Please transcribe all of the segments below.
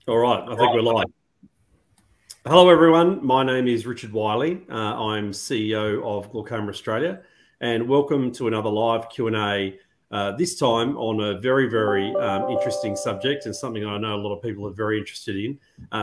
All right, I think we're live. Hello, everyone. My name is Richard Wiley. I'm CEO of Glaucoma Australia, and welcome to another live Q&A, this time on a very, very interesting subject and something I know a lot of people are very interested in,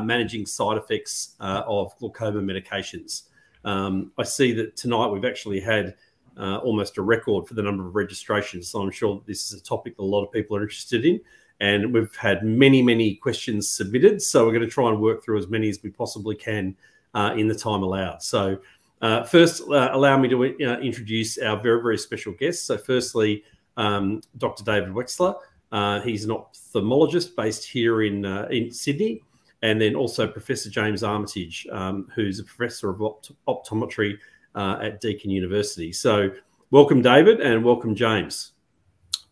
managing side effects of glaucoma medications. I see that tonight we've actually had almost a record for the number of registrations, so I'm sure that this is a topic that a lot of people are interested in. And we've had many, many questions submitted. So we're going to try and work through as many as we possibly can in the time allowed. So first, allow me to introduce our very, very special guest. So firstly, Dr. David Wechsler. He's an ophthalmologist based here in Sydney. And then also Professor James Armitage, who's a professor of optometry at Deakin University. So welcome, David, and welcome, James.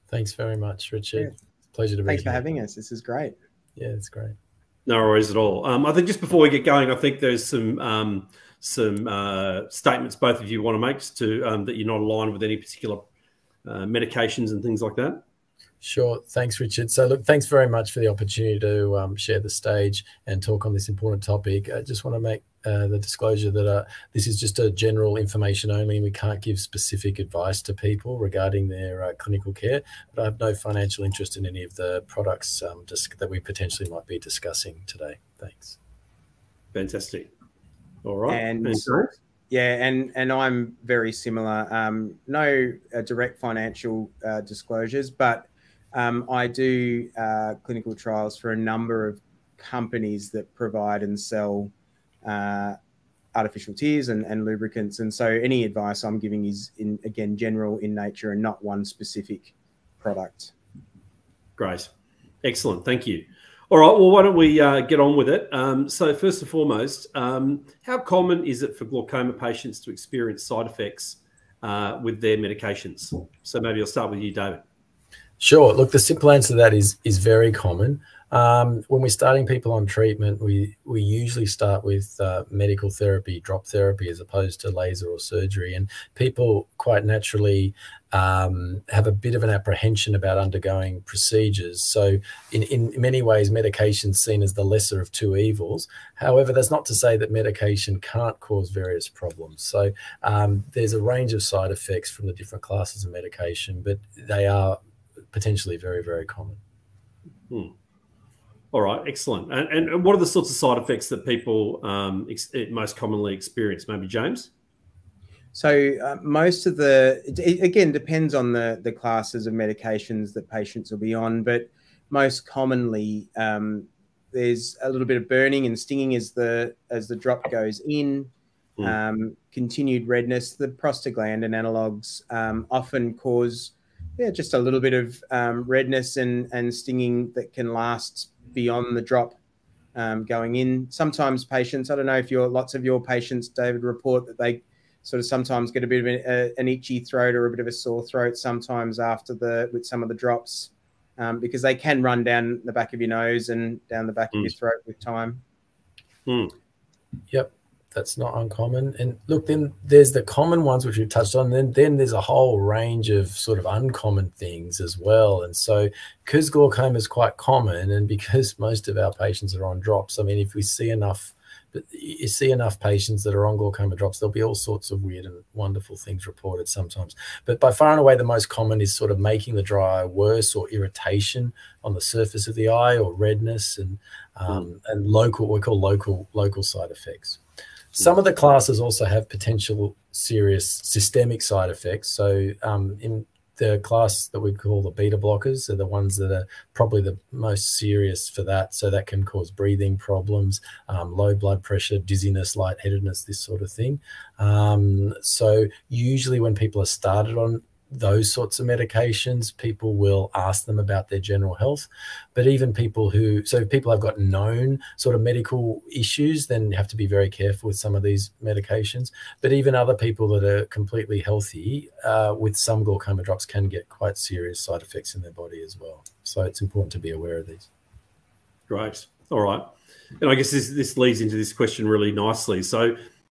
Thanks very much, Richard. Yeah. Pleasure to be here. Thanks for having us. This is great. Yeah, it's great. No worries at all. I think just before we get going, I think there's some statements both of you want to make to that you're not aligned with any particular medications and things like that. Sure. Thanks, Richard. So look, thanks very much for the opportunity to share the stage and talk on this important topic. I just want to make the disclosure that this is just a general information only, and we can't give specific advice to people regarding their clinical care. But I have no financial interest in any of the products that we potentially might be discussing today. Thanks. Fantastic. All right. And yeah, and I'm very similar. No direct financial disclosures, but I do clinical trials for a number of companies that provide and sell artificial tears and lubricants. And so any advice I'm giving is, again, general in nature and not one specific product. Great. Excellent. Thank you. All right. Well, why don't we get on with it? So first and foremost, how common is it for glaucoma patients to experience side effects with their medications? So maybe I'll start with you, David. Sure. Look, the simple answer to that is very common. When we're starting people on treatment, we usually start with medical therapy, drop therapy, as opposed to laser or surgery. And people quite naturally have a bit of an apprehension about undergoing procedures. So in many ways, medication is seen as the lesser of two evils. However, that's not to say that medication can't cause various problems. So there's a range of side effects from the different classes of medication, but they are potentially very, very common. All right, excellent. And what are the sorts of side effects that people most commonly experience? Maybe James? So most of it again, depends on the classes of medications that patients will be on, but most commonly there's a little bit of burning and stinging as the drop goes in, continued redness. The prostaglandin analogues often cause just a little bit of redness and stinging that can last beyond the drop going in. Sometimes patients, I don't know if lots of your patients, David, report that they sort of sometimes get a bit of an itchy throat or a bit of a sore throat sometimes with some of the drops because they can run down the back of your nose and down the back of your throat with time. Yep. That's not uncommon. And look, then there's the common ones which we've touched on. Then there's a whole range of sort of uncommon things as well. And so because glaucoma is quite common and because most of our patients are on drops, I mean, if we see enough, but you see enough patients that are on glaucoma drops, there'll be all sorts of weird and wonderful things reported sometimes. But by far and away, the most common is sort of making the dry eye worse or irritation on the surface of the eye or redness and local, what we call local side effects. Some of the classes also have potential serious systemic side effects. So in the class that we call the beta blockers are the ones that are probably the most serious for that. So that can cause breathing problems, low blood pressure, dizziness, lightheadedness, this sort of thing. So usually when people are started on those sorts of medications, people will ask them about their general health. But even people if people have got known sort of medical issues, then you have to be very careful with some of these medications. But even other people that are completely healthy with some glaucoma drops can get quite serious side effects in their body as well. So it's important to be aware of these. Great. All right. And I guess this leads into this question really nicely. So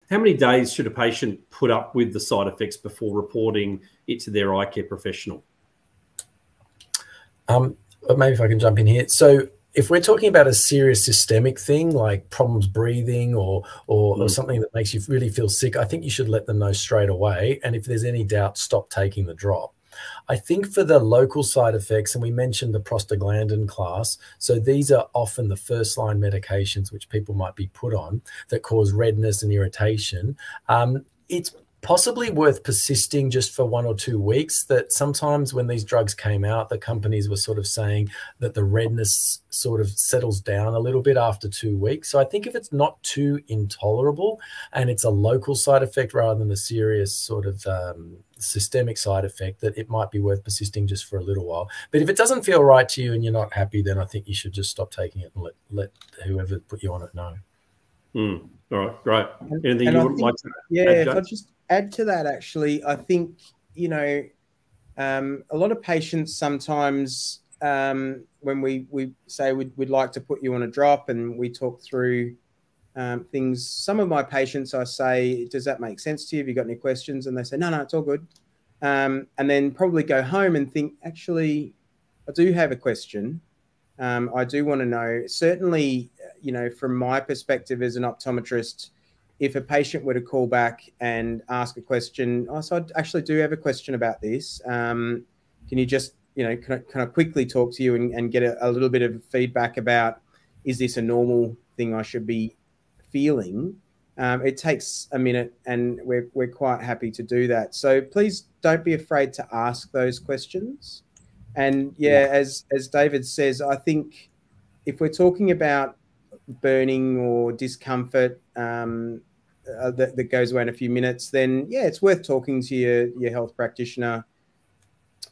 how many days should a patient put up with the side effects before reporting it to their eye care professional? But maybe if I can jump in here. So if we're talking about a serious systemic thing like problems breathing or something that makes you really feel sick, I think you should let them know straight away. And if there's any doubt, stop taking the drop. I think for the local side effects, and we mentioned the prostaglandin class, so these are often the first line medications which people might be put on that cause redness and irritation. It's possibly worth persisting just for 1 or 2 weeks. That sometimes when these drugs came out, the companies were sort of saying that the redness sort of settles down a little bit after 2 weeks. So I think if it's not too intolerable and it's a local side effect rather than a serious sort of systemic side effect, that it might be worth persisting just for a little while. But if it doesn't feel right to you and you're not happy, then I think you should just stop taking it and let whoever put you on it know. All right, great. Anything you would like to add? Yeah, if I just add to that, actually, I think, you know, a lot of patients sometimes when we say we'd like to put you on a drop and we talk through things, some of my patients, I say, does that make sense to you? Have you got any questions? And they say, no, it's all good. And then probably go home and think, actually, I do have a question. I do want to know, certainly, you know, from my perspective as an optometrist, if a patient were to call back and ask a question, so I actually do have a question about this. Can you just, you know, can I quickly talk to you and get a little bit of feedback about, is this a normal thing I should be feeling? It takes a minute and we're quite happy to do that. So please don't be afraid to ask those questions. And yeah, as David says, I think if we're talking about burning or discomfort that goes away in a few minutes, then yeah, it's worth talking to your health practitioner,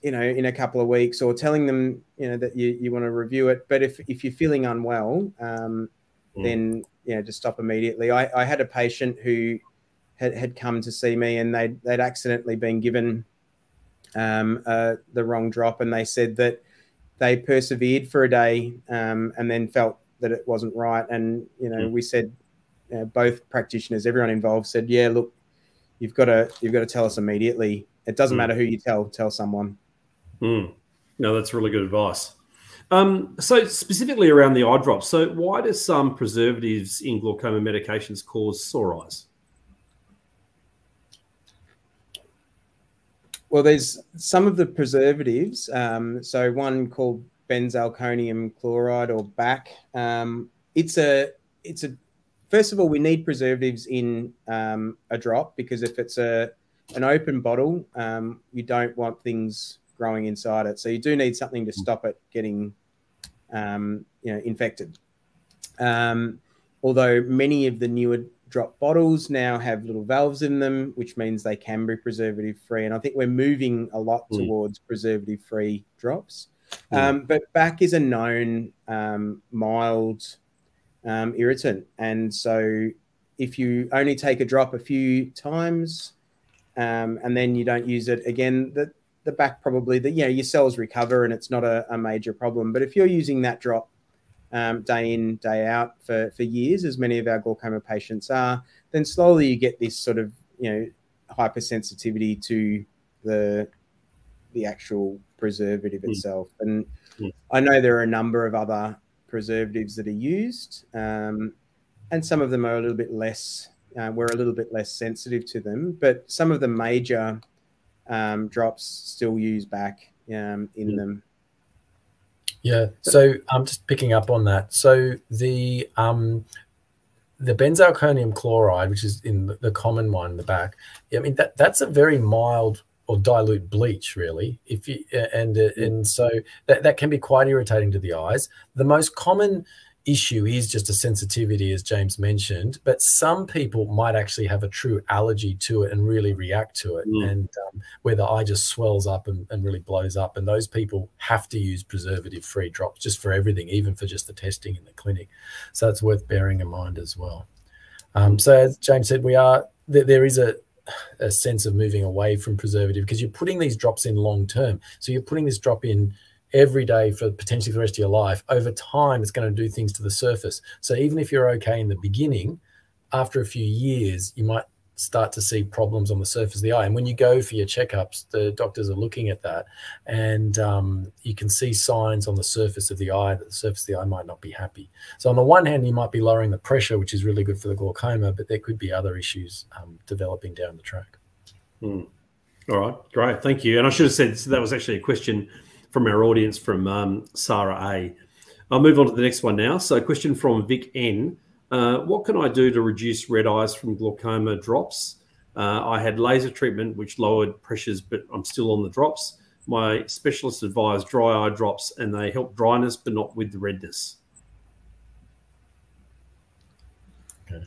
you know, in a couple of weeks, or telling them, you know, that you want to review it. But if you're feeling unwell, then, you know, just stop immediately. I had a patient who had come to see me and they'd accidentally been given the wrong drop, and they said that they persevered for a day and then felt that it wasn't right. And, you know, we said, both practitioners, everyone involved said, yeah, look, you've got to tell us immediately. It doesn't matter who you tell someone. No, that's really good advice. So specifically around the eye drops, so why do some preservatives in glaucoma medications cause sore eyes? Well, there's some of the preservatives. So one called benzalkonium chloride, or BAC. It's a first of all, we need preservatives in a drop, because if it's an open bottle, you don't want things growing inside it. So you do need something to stop it getting infected. Although many of the newer drop bottles now have little valves in them, which means they can be preservative free. And I think we're moving a lot towards preservative free drops. But BAC is a known mild irritant. And so if you only take a drop a few times and then you don't use it again, the BAC probably, your cells recover and it's not a major problem. But if you're using that drop day in, day out for years, as many of our glaucoma patients are, then slowly you get this sort of, hypersensitivity to the actual preservative itself. And I know there are a number of other preservatives that are used, and some of them are a little bit less, we're a little bit less sensitive to them, but some of the major drops still use BAC in them. Yeah, so I'm just picking up on that. So the benzalkonium chloride, which is in the common one, the BAC, I mean that's a very mild or dilute bleach, really. If you and so that can be quite irritating to the eyes. The most common issue is just a sensitivity, as James mentioned, but some people might actually have a true allergy to it and really react to it, and where the eye just swells up and really blows up, and those people have to use preservative-free drops just for everything, even for just the testing in the clinic. So it's worth bearing in mind as well. So as James said, there is a sense of moving away from preservative, because you're putting these drops in long term. So you're putting this drop in every day for potentially the rest of your life. Over time, it's going to do things to the surface. So even if you're okay in the beginning, after a few years, you might start to see problems on the surface of the eye. And when you go for your checkups, the doctors are looking at that, and you can see signs on the surface of the eye that the surface of the eye might not be happy. So on the one hand, you might be lowering the pressure, which is really good for the glaucoma, but there could be other issues developing down the track. All right, great, thank you. And I should have said, so that was actually a question from our audience from Sarah A. I'll move on to the next one now. So a question from Vic N. What can I do to reduce red eyes from glaucoma drops? I had laser treatment, which lowered pressures, but I'm still on the drops. My specialist advised dry eye drops, and they help dryness, but not with the redness.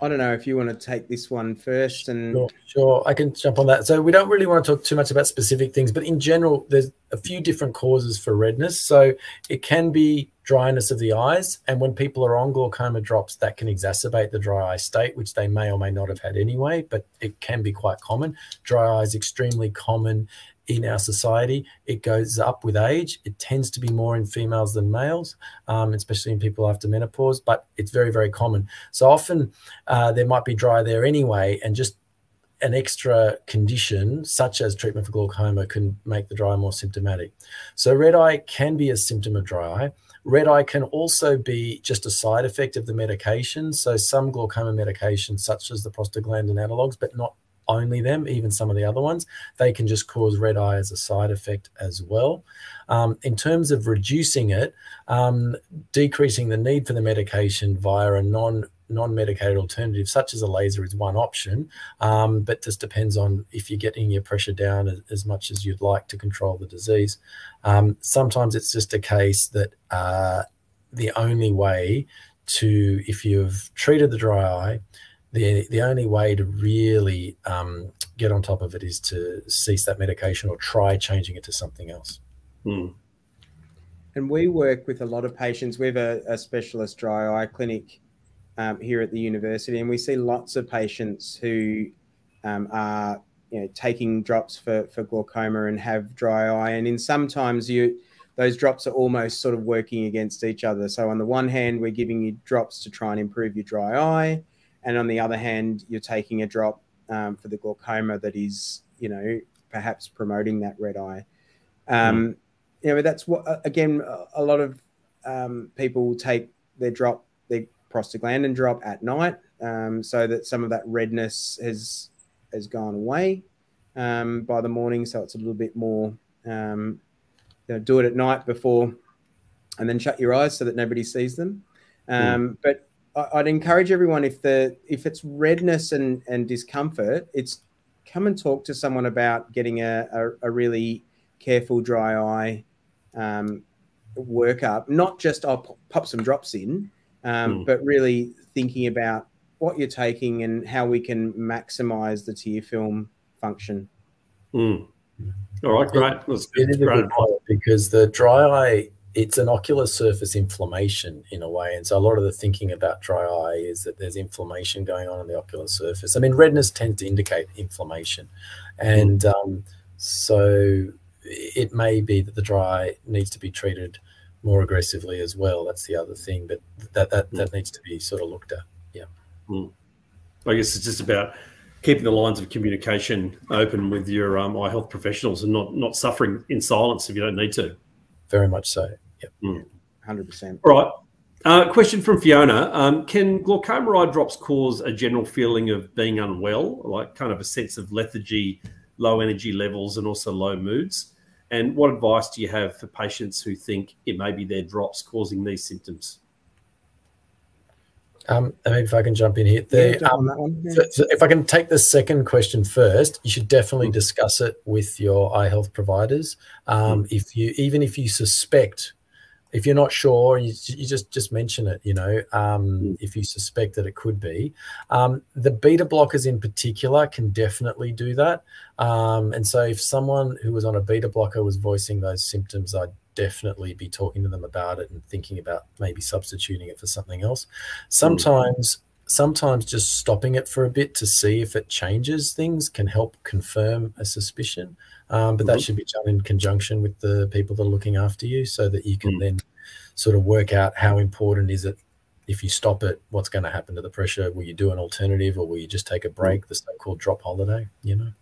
I don't know if you want to take this one first. And sure, I can jump on that. So we don't really want to talk too much about specific things, but in general, there's a few different causes for redness. So it can be dryness of the eyes, and when people are on glaucoma drops, that can exacerbate the dry eye state, which they may or may not have had anyway, but it can be quite common. Dry eye is extremely common in our society. It goes up with age. It tends to be more in females than males, especially in people after menopause, but it's very, very common. So often there might be dry there anyway, and just an extra condition such as treatment for glaucoma can make the dry eye more symptomatic. So red eye can be a symptom of dry eye. Red eye can also be just a side effect of the medication. So some glaucoma medications, such as the prostaglandin analogs, but not only them, even some of the other ones, they can just cause red eye as a side effect as well. In terms of reducing it, decreasing the need for the medication via a non-medicated alternative, such as a laser, is one option, but just depends on if you're getting your pressure down as much as you'd like to control the disease. Sometimes it's just a case that the only way to, if you've treated the dry eye, the only way to really get on top of it is to cease that medication or try changing it to something else. And we work with a lot of patients. We have a specialist dry eye clinic here at the university, and we see lots of patients who are taking drops for glaucoma and have dry eye. And in sometimes those drops are almost sort of working against each other. So on the one hand, we're giving you drops to try and improve your dry eye, and on the other hand, you're taking a drop for the glaucoma that is, perhaps promoting that red eye. That's what, again, a lot of people take their prostaglandin drop at night, so that some of that redness has gone away by the morning. So it's a little bit more, do it at night before, and then shut your eyes so that nobody sees them. But I'd encourage everyone, if it's redness and discomfort, it's come and talk to someone about getting a really careful dry eye workup. Not just I'll pop some drops in, but really thinking about what you're taking and how we can maximize the tear film function. All right, great. It is a good point, because the dry eye, it's an ocular surface inflammation in a way. And so a lot of the thinking about dry eye is that there's inflammation going on the ocular surface. I mean, redness tends to indicate inflammation. And so it may be that the dry eye needs to be treated more aggressively as well. That's the other thing, but that needs to be sort of looked at. Yeah. I guess it's just about keeping the lines of communication open with your eye health professionals and not suffering in silence if you don't need to. Very much so. Yep. 100%. All right. Question from Fiona. Can glaucoma eye drops cause a general feeling of being unwell, like kind of a sense of lethargy, low energy levels, and also low moods? And what advice do you have for patients who think it may be their drops causing these symptoms? Maybe if I can jump in here. So if I can take the second question first, you should definitely discuss it with your eye health providers. Even if you suspect, if you're not sure, you just mention it. If you suspect that it could be, the beta blockers in particular can definitely do that. And so if someone who was on a beta blocker was voicing those symptoms, I'd definitely be talking to them about it and thinking about maybe substituting it for something else. Sometimes just stopping it for a bit to see if it changes things can help confirm a suspicion. But that should be done in conjunction with the people that are looking after you, so that you can then sort of work out how important is it if you stop it, what's going to happen to the pressure? Will you do an alternative, or will you just take a break, the so-called drop holiday, you know?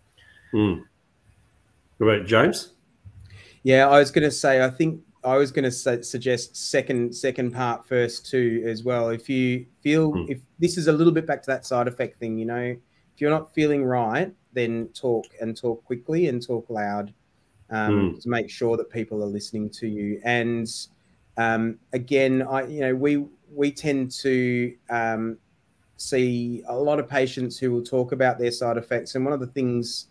What about James? Yeah, I was going to say, I think I was going to suggest second part first too as well. If you feel, if this is a little bit back to that side effect thing, you know, if you're not feeling right, then talk quickly and talk loud, to make sure that people are listening to you. And again, we tend to see a lot of patients who will talk about their side effects. And one of the things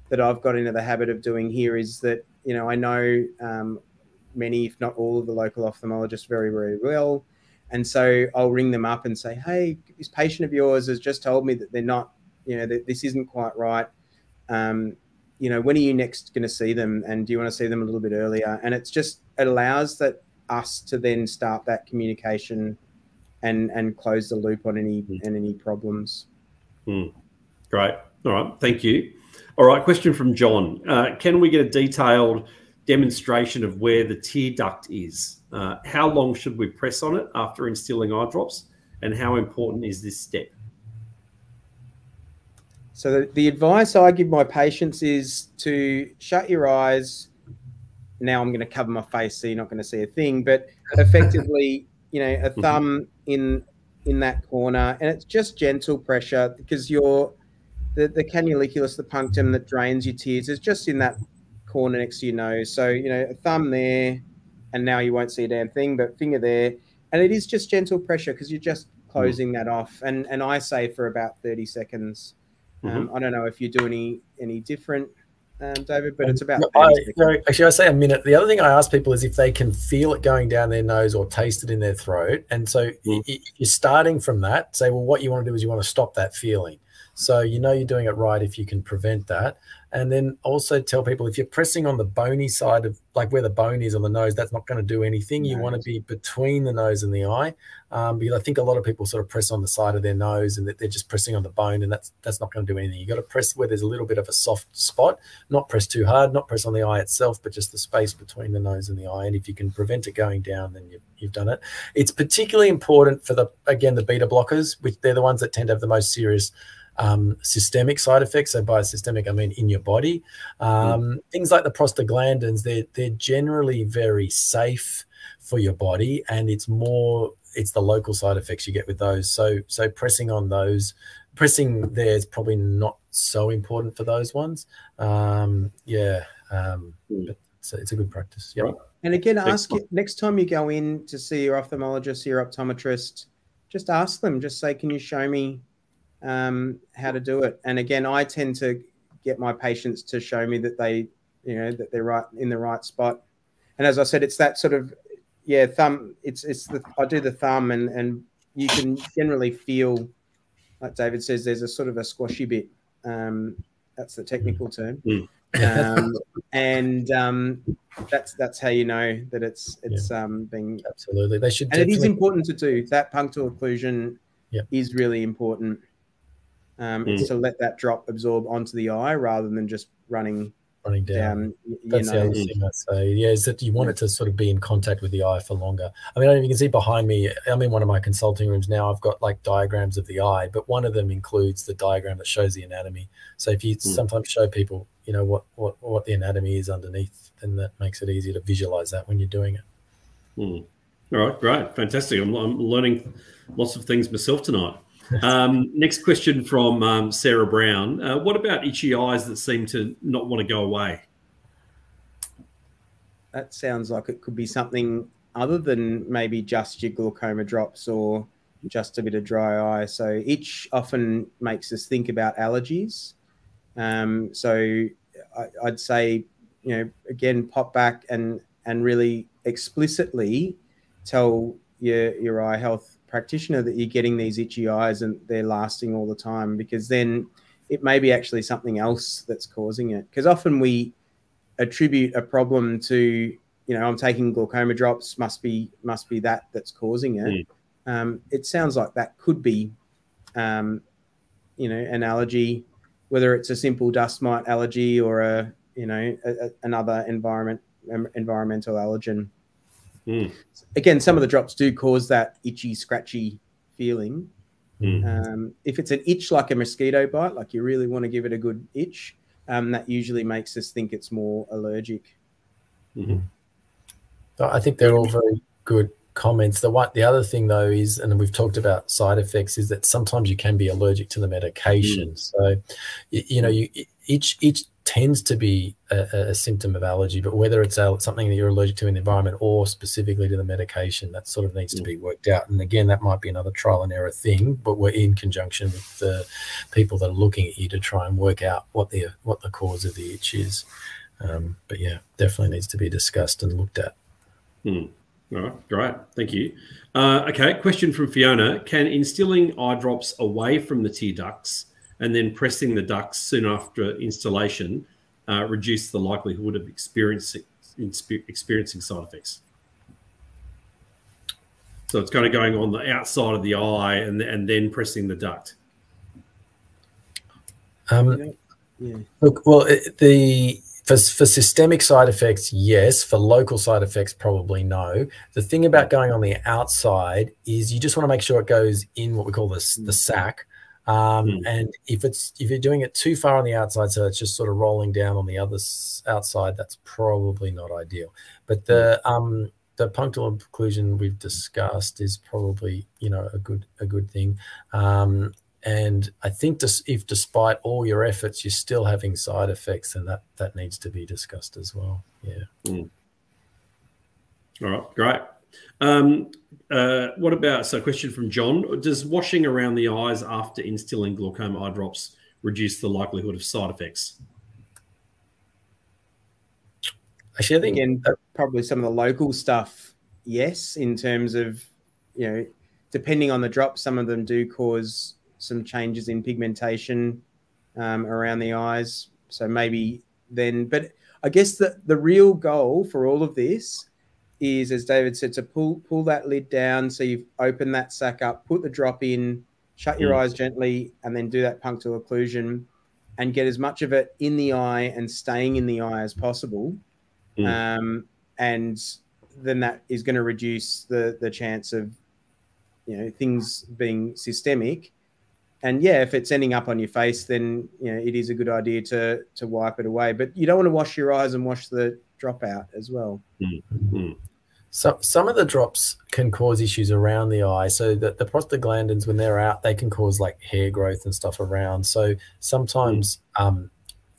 that I've got into the habit of doing here is that, you know, I know many, if not all, of the local ophthalmologists very, very well. And so I'll ring them up and say, hey, this patient of yours has just told me that they're not, you know, that this isn't quite right. You know, when are you next going to see them? And do you want to see them a little bit earlier? And it's just, it allows us to then start that communication and close the loop on any problems. Great. All right. Thank you. All right. Question from John. Can we get a detailed demonstration of where the tear duct is? How long should we press on it after instilling eye drops? And how important is this step? So the advice I give my patients is to shut your eyes. Now I'm going to cover my face so you're not going to see a thing, but effectively, you know, a thumb in that corner, and it's just gentle pressure, because the canaliculus, the punctum that drains your tears, is just in that corner next to your nose. So, you know, a thumb there, and now you won't see a damn thing, but finger there. And it is just gentle pressure because you're just closing that off. And I say for about 30 seconds. I don't know if you do any different, David, but it's about 30 seconds. Actually, I say a minute. The other thing I ask people is if they can feel it going down their nose or taste it in their throat. And so if you're starting from that, say, well, what you want to do is you want to stop that feeling. So you know you're doing it right if you can prevent that. And then also tell people, if you're pressing on the bony side of, like where the bone is on the nose, that's not going to do anything. You want to be between the nose and the eye, because I think a lot of people sort of press on the side of their nose and that they're just pressing on the bone, and that's not going to do anything. You got to press where there's a little bit of a soft spot, not press too hard, not press on the eye itself, but just the space between the nose and the eye. And if you can prevent it going down, then you've done it. It's particularly important for the beta blockers, which they're the ones that tend to have the most serious systemic side effects. So by systemic, I mean in your body. Things like the prostaglandins, they're generally very safe for your body, and it's the local side effects you get with those. So pressing on those, pressing there is probably not so important for those ones. But it's a good practice. Yeah. Right. And again, ask it next time you go in to see your ophthalmologist, your optometrist, just ask them, just say, can you show me how to do it? And again, I tend to get my patients to show me that that they're right in the right spot. And as I said, it's that sort of, thumb. I do the thumb, and you can generally feel, like David says, there's a sort of a squashy bit. That's the technical term. That's how you know that it's being absolutely. They should, and it is important to do that. Punctal occlusion is really important. It's to let that drop absorb onto the eye rather than just running down. That's the other thing I say. Yeah, is that you want it to sort of be in contact with the eye for longer. I mean, you can see behind me, I'm in one of my consulting rooms now. I've got like diagrams of the eye, but one of them includes the diagram that shows the anatomy. So if you sometimes show people, you know, what the anatomy is underneath, then that makes it easier to visualize that when you're doing it. All right, great, fantastic. I'm learning lots of things myself tonight. Next question from Sarah Brown. What about itchy eyes that seem to not want to go away? That sounds like it could be something other than maybe just your glaucoma drops or just a bit of dry eye. So itch often makes us think about allergies. So I'd say, you know, again, pop back and really explicitly tell your eye health practitioner that you're getting these itchy eyes and they're lasting all the time, because then it may be actually something else that's causing it. Because often we attribute a problem to, you know, I'm taking glaucoma drops, must be that's causing it. It sounds like that could be, you know, an allergy, whether it's a simple dust mite allergy or another environmental allergen. Again, some of the drops do cause that itchy, scratchy feeling. If it's an itch like a mosquito bite, like you really want to give it a good itch, that usually makes us think it's more allergic. I think they're all very good comments. The other thing though is, and we've talked about side effects, is that sometimes you can be allergic to the medication. So, you know, each tends to be a symptom of allergy, but whether it's something that you're allergic to in the environment or specifically to the medication, that sort of needs to be worked out. And again, that might be another trial and error thing, but we're in conjunction with the people that are looking at you to try and work out what the cause of the itch is. But yeah, definitely needs to be discussed and looked at. All right, great, thank you. Okay, question from Fiona: can instilling eye drops away from the tear ducts and then pressing the ducts soon after installation reduce the likelihood of experiencing side effects? So it's kind of going on the outside of the eye and then pressing the duct. Look, well, for systemic side effects, yes. For local side effects, probably no. The thing about going on the outside is you just want to make sure it goes in what we call the sac. And if you're doing it too far on the outside, so it's just sort of rolling down on the other outside, that's probably not ideal. But the punctal occlusion we've discussed is probably, you know, a good thing. And I think if despite all your efforts, you're still having side effects, then that needs to be discussed as well. Yeah. All right, great. What about, so question from John: does washing around the eyes after instilling glaucoma eye drops reduce the likelihood of side effects? Actually, I think again, probably some of the local stuff, yes, in terms of, you know, depending on the drop, some of them do cause some changes in pigmentation around the eyes. So maybe then, but I guess the real goal for all of this is, as David said, to pull that lid down. So you've opened that sac up, put the drop in, shut your eyes gently, and then do that punctal occlusion and get as much of it in the eye and staying in the eye as possible. And then that is going to reduce the chance of, you know, things being systemic. And yeah, if it's ending up on your face, then, you know, it is a good idea to wipe it away. But you don't want to wash your eyes and wash the drop out as well. So some of the drops can cause issues around the eye. So that the prostaglandins, when they're out, they can cause like hair growth and stuff around. So sometimes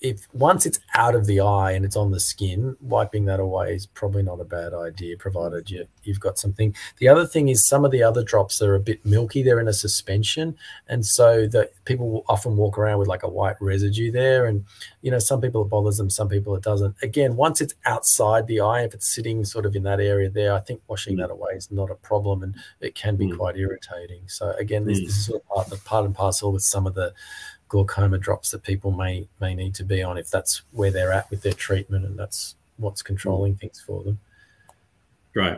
if once it's out of the eye and it's on the skin, wiping that away is probably not a bad idea, provided you've got something. The other thing is some of the other drops are a bit milky. They're in a suspension, and so that people will often walk around with like a white residue there. And, you know, some people it bothers them, some people it doesn't. Again, once it's outside the eye, if it's sitting sort of in that area there, I think washing that away is not a problem, and it can be quite irritating. So again, this is sort of part and parcel with some of the glaucoma drops that people may need to be on if that's where they're at with their treatment and that's what's controlling things for them. Great.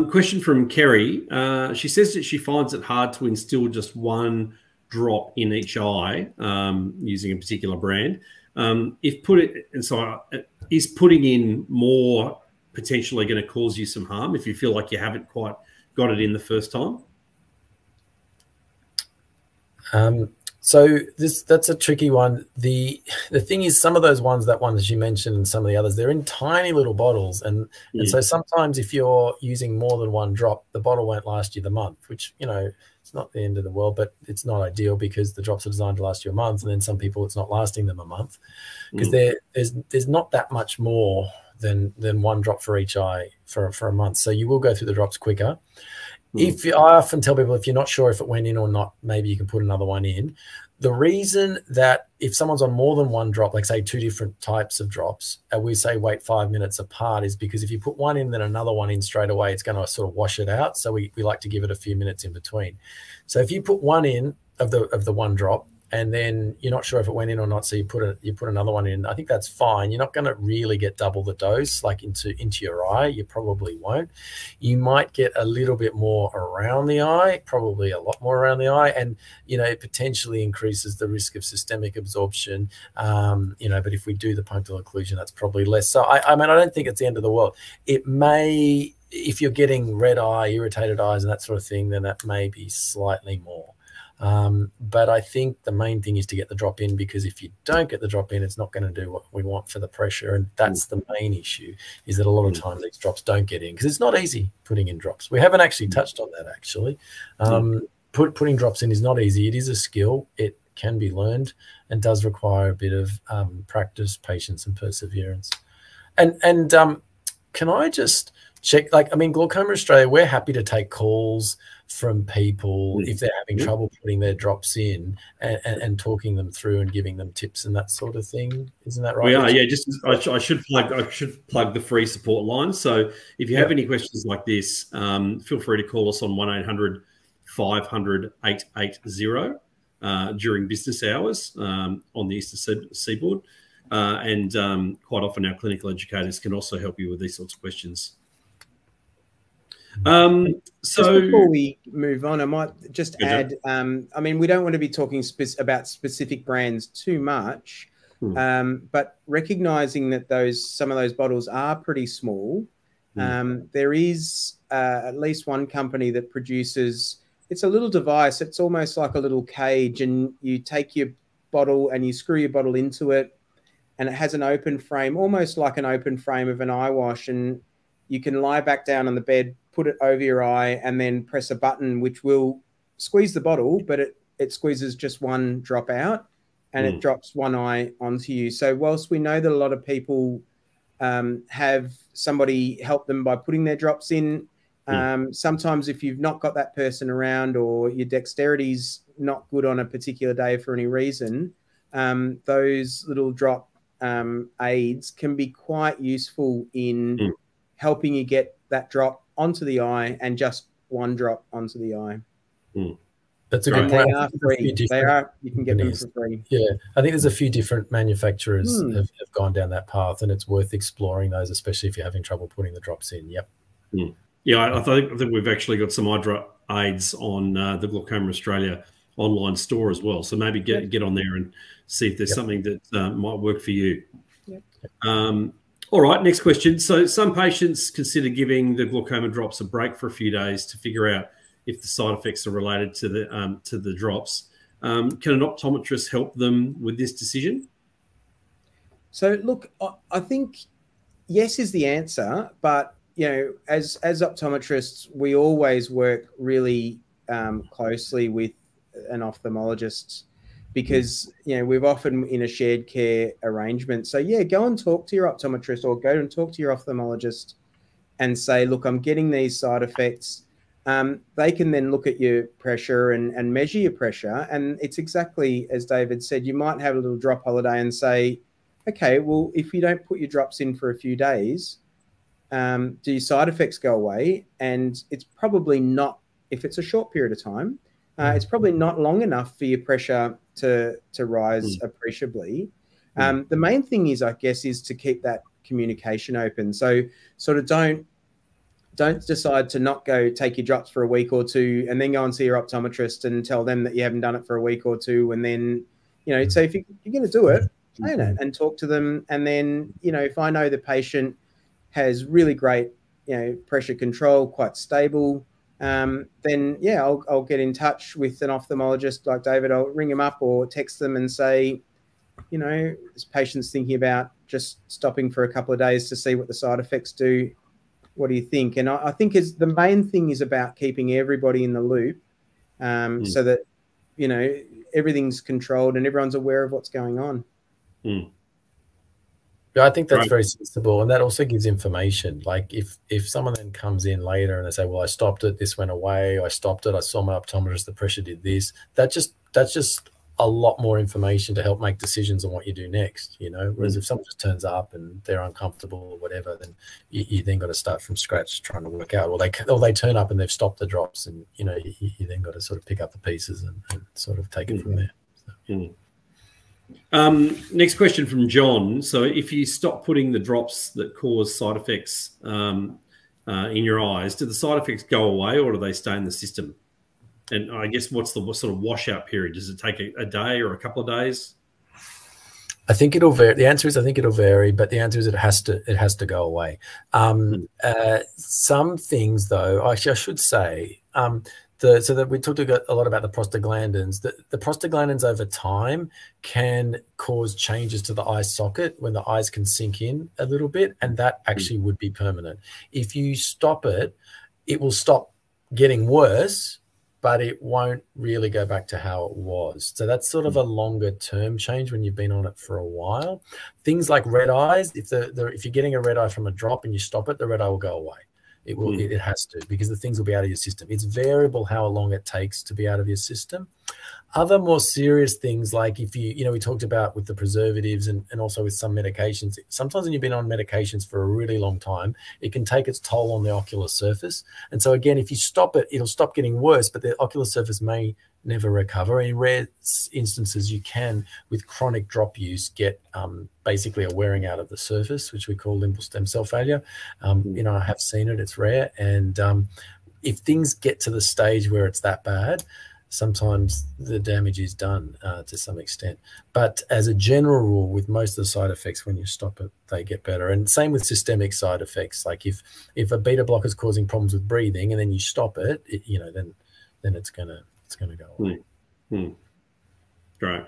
Question from Kerry. She says that she finds it hard to instill just one drop in each eye using a particular brand. Is putting in more potentially going to cause you some harm if you feel like you haven't quite got it in the first time? So that's a tricky one. The thing is, some of those ones that you mentioned and some of the others, they're in tiny little bottles, and so sometimes if you're using more than one drop, the bottle won't last you the month, which, you know, it's not the end of the world, but it's not ideal because the drops are designed to last you a month, and then some people it's not lasting them a month because there's not that much more than one drop for each eye for a month. So you will go through the drops quicker. I often tell people, if you're not sure if it went in or not, maybe you can put another one in. The reason that if someone's on more than one drop, like say 2 different types of drops, and we say wait 5 minutes apart, is because if you put one in, then another one in straight away, it's going to sort of wash it out. So we like to give it a few minutes in between. So if you put one in of the one drop, and then you're not sure if it went in or not, so you put another one in, I think that's fine. You're not going to really get double the dose like into your eye. You probably won't. You might get a little bit more around the eye, probably a lot more around the eye, and, you know, it potentially increases the risk of systemic absorption. You know, but if we do the punctal occlusion, that's probably less. So I mean, I don't think it's the end of the world. It may if you're getting red eye, irritated eyes, and that sort of thing, then that may be slightly more. But I think the main thing is to get the drop in, because if you don't get the drop in, it's not going to do what we want for the pressure. And that's the main issue, is that a lot of times these drops don't get in, because it's not easy putting in drops. We haven't actually touched on that, actually. Putting drops in is not easy. It is a skill. It can be learned and does require a bit of practice, patience, and perseverance. And can I just check, like, I mean, Glaucoma Australia, we're happy to take calls from people if they're having trouble putting their drops in, and talking them through and giving them tips and that sort of thing. Isn't that right? We are, yeah. Just I should plug the free support line. So if you have any questions like this, feel free to call us on 1-800-500-880 during business hours on the Eastern Seaboard, and quite often our clinical educators can also help you with these sorts of questions. Just before we move on, I might just add, I mean, we don't want to be talking about specific brands too much, but recognizing that some of those bottles are pretty small. There is at least one company that produces, it's a little device. It's almost like a little cage, and you take your bottle and you screw your bottle into it, and it has an open frame, almost like an open frame of an eye wash, and you can lie back down on the bed, put it over your eye, and then press a button which will squeeze the bottle, but it squeezes just one drop out, and it drops one eye onto you. So whilst we know that a lot of people have somebody help them by putting their drops in, sometimes if you've not got that person around, or your dexterity's not good on a particular day for any reason, those little drop aids can be quite useful in helping you get that drop onto the eye, and just one drop onto the eye. That's a good point. They are free. They are. You can get them for free. Yeah, I think there's a few different manufacturers have gone down that path, and it's worth exploring those, especially if you're having trouble putting the drops in. Yep. Yeah, I think we've actually got some eye drop aids on the Glaucoma Australia online store as well. So maybe get on there and see if there's something that might work for you. All right, next question. So some patients consider giving the glaucoma drops a break for a few days to figure out if the side effects are related to the drops. Can an optometrist help them with this decision? So look, I think yes is the answer, but you know, as optometrists, we always work really closely with an ophthalmologist, because you know, we're often in a shared care arrangement. So yeah, go and talk to your optometrist, or go and talk to your ophthalmologist and say, look, I'm getting these side effects. They can then look at your pressure and measure your pressure. And it's exactly as David said, you might have a little drop holiday and say, okay, well, if you don't put your drops in for a few days, do your side effects go away? And it's probably not, if it's a short period of time, it's probably not long enough for your pressure to rise appreciably. The main thing is, I guess, is to keep that communication open. So sort of don't decide to not go take your drops for a week or two, and then go and see your optometrist and tell them that you haven't done it for a week or two. And then, you know, so if you're going to do it, plan it and talk to them. And then, you know, if I know the patient has really great, you know, pressure control, quite stable, then yeah, I'll get in touch with an ophthalmologist like David. I'll ring him up or text them and say, you know, this patient's thinking about just stopping for a couple of days to see what the side effects do. What do you think? And I think the main thing is about keeping everybody in the loop, so that, you know, everything's controlled and everyone's aware of what's going on. Yeah, I think that's very sensible, and that also gives information. Like if someone then comes in later and they say, well, I stopped it, this went away, I stopped it, I saw my optometrist, the pressure did this, that's just a lot more information to help make decisions on what you do next, you know. Whereas if someone just turns up and they're uncomfortable or whatever, then you then got to start from scratch trying to work out, or they turn up and they've stopped the drops, and you know, you then got to sort of pick up the pieces and sort of take it from there. So. Next question from John. So if you stop putting the drops that cause side effects in your eyes, do the side effects go away, or do they stay in the system? And I guess what's the sort of washout period? Does it take a day or a couple of days? I think it'll vary. The answer is I think it'll vary, but the answer is it has to go away. Some things, though, actually I should say, so that we talked a lot about the prostaglandins. The prostaglandins over time can cause changes to the eye socket when the eyes can sink in a little bit, and that actually would be permanent. If you stop it, it will stop getting worse, but it won't really go back to how it was. So that's sort of a longer term change when you've been on it for a while. Things like red eyes, if you're getting a red eye from a drop and you stop it, the red eye will go away. It will. It has to, because the things will be out of your system. It's variable how long it takes to be out of your system. Other more serious things, like if we talked about with the preservatives and also with some medications, sometimes when you've been on medications for a really long time, it can take its toll on the ocular surface. And so again, if you stop it, it'll stop getting worse, but the ocular surface may never recover. In rare instances, you can, with chronic drop use, get basically a wearing out of the surface, which we call limbal stem cell failure. I have seen it, it's rare. And if things get to the stage where it's that bad, sometimes the damage is done to some extent. But as a general rule, with most of the side effects, when you stop it, they get better. And same with systemic side effects. Like if a beta blocker is causing problems with breathing and then you stop it, then it's gonna go away. Great.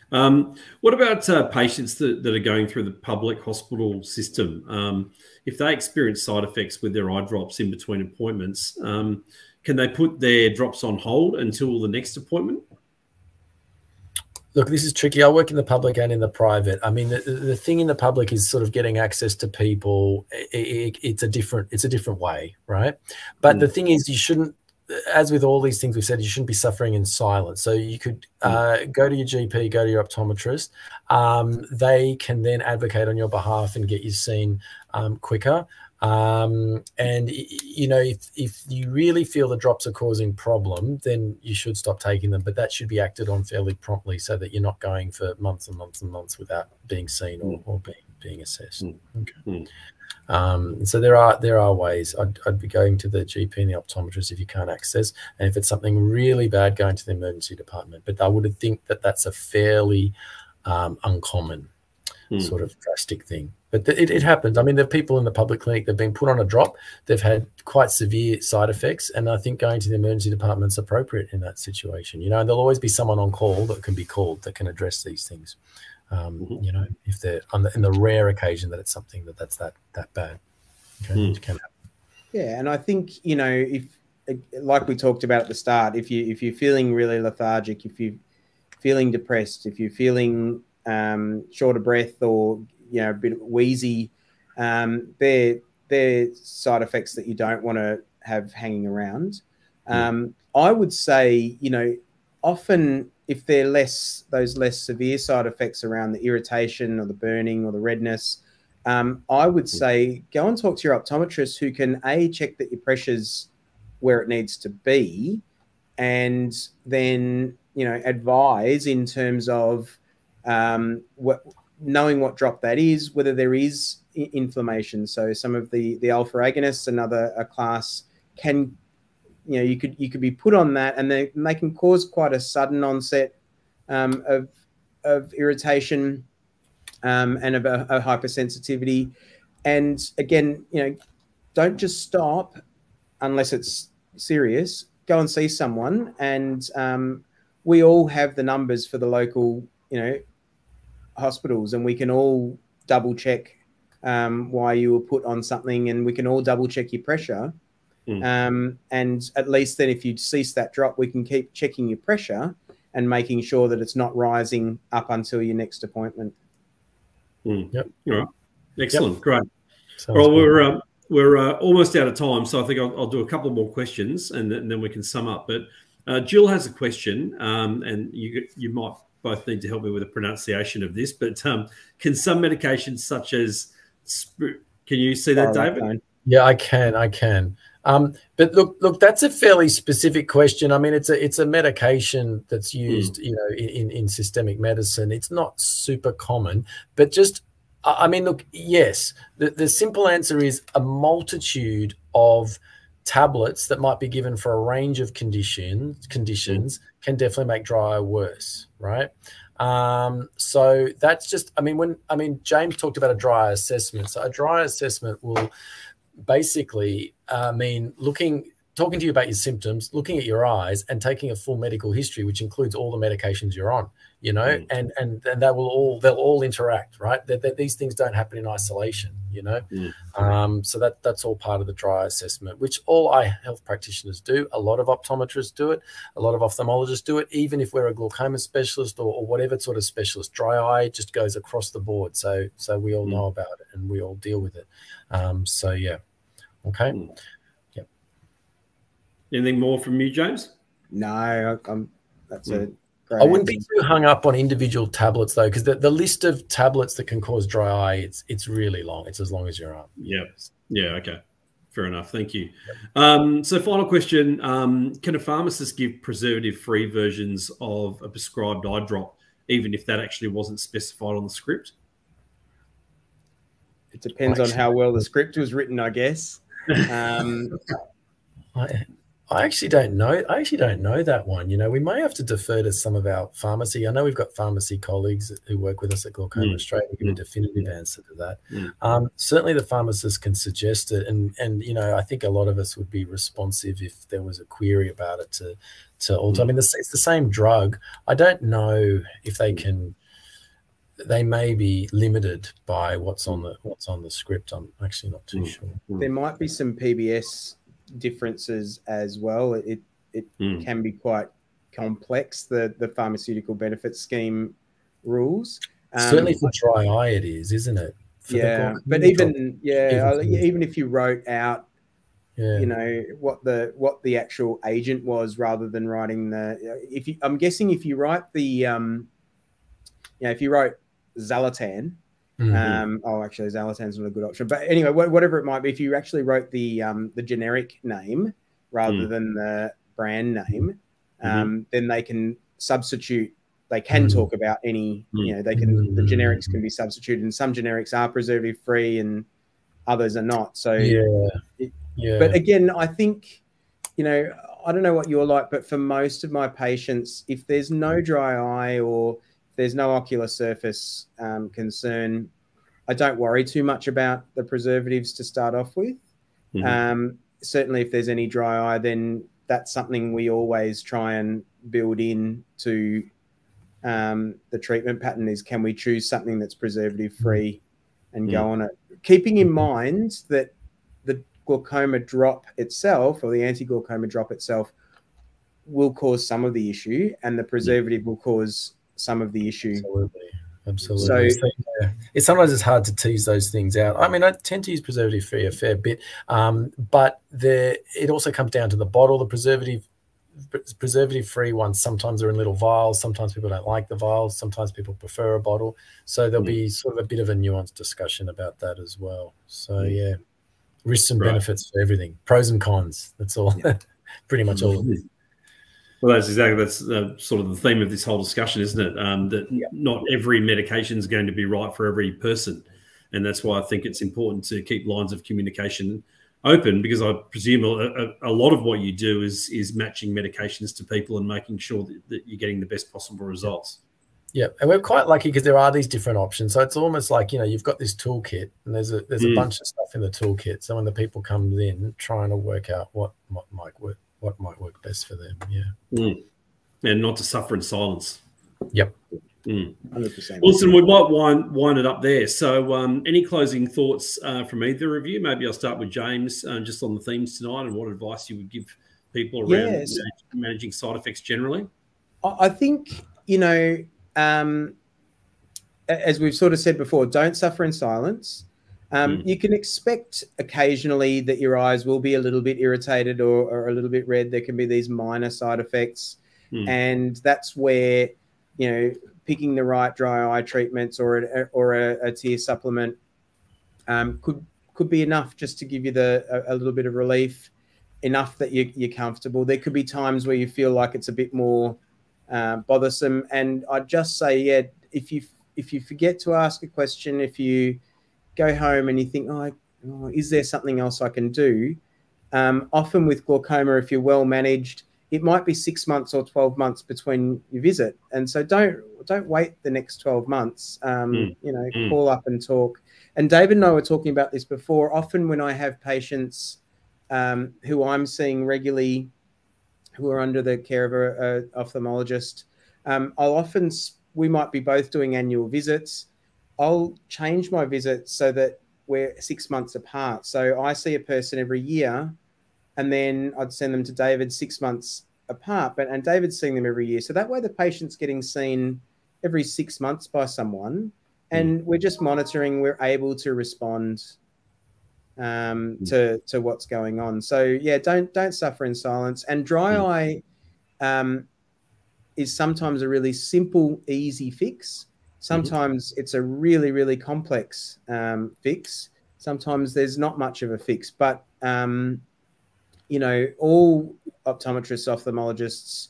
What about patients that are going through the public hospital system? If they experience side effects with their eye drops in between appointments, can they put their drops on hold until the next appointment? Look, this is tricky. I work in the public and in the private. I mean, the thing in the public is sort of getting access to people. It's a different way, right? But the thing is, you shouldn't, as with all these things we've said, you shouldn't be suffering in silence. So you could go to your GP, go to your optometrist. They can then advocate on your behalf and get you seen quicker. And if you really feel the drops are causing problem, then you should stop taking them, but that should be acted on fairly promptly so that you're not going for months and months and months without being seen or being assessed. Okay. So there are ways. I'd be going to the GP and the optometrist if you can't access, and if it's something really bad, going to the emergency department. But I would think that that's a fairly uncommon sort of drastic thing. But it happens. I mean, there are people in the public clinic that have been put on a drop. They've had quite severe side effects, and I think going to the emergency department is appropriate in that situation. And there'll always be someone on call that can be called that can address these things. If they're in the rare occasion that it's something that's that bad. Okay, it can happen. Yeah, and I think if, like we talked about at the start, if you're feeling really lethargic, if you're feeling depressed, if you're feeling short of breath or a bit wheezy, they're side effects that you don't want to have hanging around. I would say, often if they're those less severe side effects around the irritation or the burning or the redness, I would say go and talk to your optometrist, who can check that your pressure's where it needs to be, and then advise in terms of knowing what drop that is, whether there is inflammation. So some of the alpha agonists, a class, can you could be put on that, and they can cause quite a sudden onset of irritation and of a hypersensitivity. And again, don't just stop unless it's serious. Go and see someone, and we all have the numbers for the local hospitals, and we can all double check why you were put on something, and we can all double check your pressure. And at least then, if you cease that drop, we can keep checking your pressure and making sure that it's not rising up until your next appointment. Yep. All right. Excellent. Yep. Great. Sounds well, good. we're almost out of time, so I think I'll do a couple more questions and then we can sum up. But Jill has a question, and you might both need to help me with the pronunciation of this, but can some medications such as, can you see that, David? Yeah, I can. But look, that's a fairly specific question. I mean, it's a medication that's used, in systemic medicine. It's not super common, but just, I mean, look, yes, the simple answer is a multitude of tablets that might be given for a range of conditions can definitely make dry eye worse, right? So that's just, I mean, James talked about a dry eye assessment. So a dry eye assessment will basically mean talking to you about your symptoms, looking at your eyes, and taking a full medical history, which includes all the medications you're on, you know, and they'll all interact, right? These things don't happen in isolation, you know. So that's all part of the dry eye assessment, which all eye health practitioners do. A lot of optometrists do it. A lot of ophthalmologists do it. Even if we're a glaucoma specialist or whatever sort of specialist, dry eye just goes across the board. So we all know about it and we all deal with it. So yeah, okay. Anything more from you, James? No, that's a great I wouldn't answer. be too hung up on individual tablets though, because the list of tablets that can cause dry eye, it's really long. It's as long as your arm. Yeah. Okay. Fair enough. Thank you. So final question, can a pharmacist give preservative-free versions of a prescribed eye drop, even if that actually wasn't specified on the script? It depends on how well the script was written, I guess. I actually don't know. I actually don't know that one. You know, we may have to defer to some of our pharmacy. I know we've got pharmacy colleagues who work with us at Glaucoma Australia to give a definitive answer to that. Certainly the pharmacist can suggest it. And you know, I think a lot of us would be responsive if there was a query about it to alter. I mean, it's the same drug. I don't know if they can, they may be limited by what's on the script. I'm actually not too sure. There might be some PBS differences as well. It can be quite complex, the pharmaceutical benefit scheme rules. Certainly for dry eye it is, isn't it? For but even if you wrote out you know what the actual agent was rather than writing the I'm guessing if you write the if you wrote Zalatan, actually Zalatan's not a good option, but anyway, whatever it might be, if you actually wrote the generic name rather than the brand name, then they can substitute. They can talk about any, you know, the generics can be substituted, and some generics are preservative free and others are not. So but again, I think, you know, I don't know what you're like, but for most of my patients, if there's no dry eye or there's no ocular surface concern, I don't worry too much about the preservatives to start off with. Certainly if there's any dry eye, then that's something we always try and build in to the treatment pattern is, can we choose something that's preservative free and go on it? Keeping in mind that the glaucoma drop itself, or the anti-glaucoma drop itself, will cause some of the issue, and the preservative will cause some of the issue. Absolutely. So sometimes it's hard to tease those things out. I mean, I tend to use preservative free a fair bit, but it also comes down to the bottle. The preservative free ones, sometimes they're in little vials. Sometimes people don't like the vials. Sometimes people prefer a bottle. So there'll be sort of a bit of a nuanced discussion about that as well. So yeah, risks and benefits for everything, pros and cons. That's all. Pretty much all of it. Well, that's sort of the theme of this whole discussion, isn't it? That not every medication is going to be right for every person. And that's why I think it's important to keep lines of communication open, because I presume a lot of what you do is matching medications to people and making sure that you're getting the best possible results. Yeah, and we're quite lucky because there are these different options. So it's almost like, you know, you've got this toolkit and there's a bunch of stuff in the toolkit. So when the people come in, trying to work out what might work best for them. And not to suffer in silence. 100%. Listen, we might wind it up there. So any closing thoughts from either of you? Maybe I'll start with James, just on the themes tonight, and what advice you would give people around managing side effects generally. I think, you know, as we've sort of said before, don't suffer in silence. You can expect occasionally that your eyes will be a little bit irritated or a little bit red. There can be these minor side effects. And that's where, you know, picking the right dry eye treatments or a tear supplement could be enough just to give you a little bit of relief, enough that you're comfortable. There could be times where you feel like it's a bit more bothersome. And I'd just say, if you forget to ask a question, if you go home and you think, is there something else I can do? Often with glaucoma, if you're well managed, it might be 6 months or 12 months between your visit. And so don't wait the next 12 months, call up and talk. And David and I were talking about this before. Often when I have patients who I'm seeing regularly, who are under the care of an ophthalmologist, we might be both doing annual visits. I'll change my visits so that we're 6 months apart. So I see a person every year, and then I'd send them to David 6 months apart, and David's seeing them every year. So that way the patient's getting seen every 6 months by someone, and we're just monitoring, we're able to respond to what's going on. So yeah, don't suffer in silence. And dry eye is sometimes a really simple, easy fix. Sometimes it's a really, really complex fix. Sometimes there's not much of a fix, but you know, all optometrists, ophthalmologists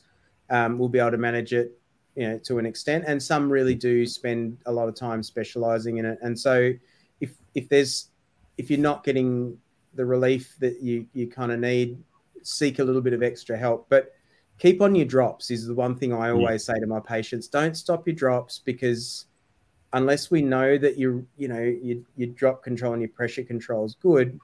will be able to manage it, you know, to an extent, and some really do spend a lot of time specializing in it. And so if you're not getting the relief that you kind of need, seek a little bit of extra help. But keep on your drops is the one thing I always say to my patients. Don't stop your drops, because unless we know that your drop control and your pressure control is good,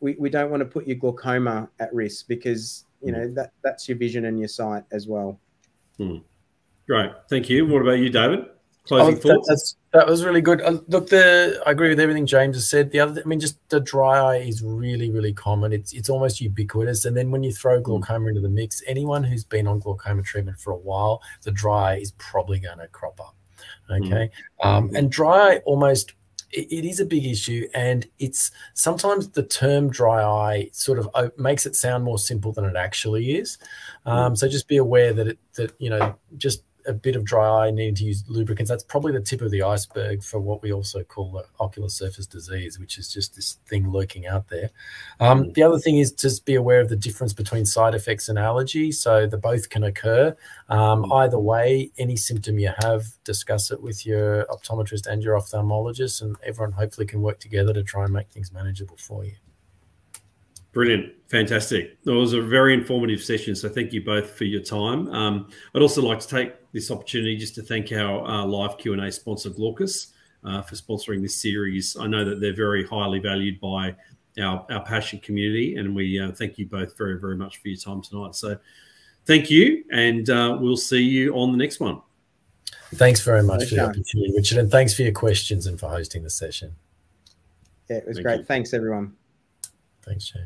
we don't want to put your glaucoma at risk, because you know that's your vision and your sight as well. Great, thank you. What about you, David? Closing thoughts? That was really good. Look, I agree with everything James has said. The other, I mean, just the dry eye is really, really common. It's almost ubiquitous. And then when you throw glaucoma into the mix, anyone who's been on glaucoma treatment for a while, the dry eye is probably going to crop up. Okay, and dry eye almost. It is a big issue, and it's sometimes the term dry eye sort of makes it sound more simple than it actually is. So just be aware that you know, just a bit of dry eye, needing to use lubricants, that's probably the tip of the iceberg for what we also call the ocular surface disease, which is just this thing lurking out there. The other thing is just be aware of the difference between side effects and allergy. So the both can occur. Either way, any symptom you have, discuss it with your optometrist and your ophthalmologist, and everyone hopefully can work together to try and make things manageable for you. Brilliant. Fantastic. It was a very informative session, so thank you both for your time. I'd also like to take this opportunity just to thank our live Q&A sponsor, Glaucus, for sponsoring this series. I know that they're very highly valued by our passionate community, and we thank you both very, very much for your time tonight. So thank you, and we'll see you on the next one. Thanks very much for the opportunity, Richard, and thanks for your questions and for hosting the session. Yeah, it was great. Thanks, everyone. Thanks, James.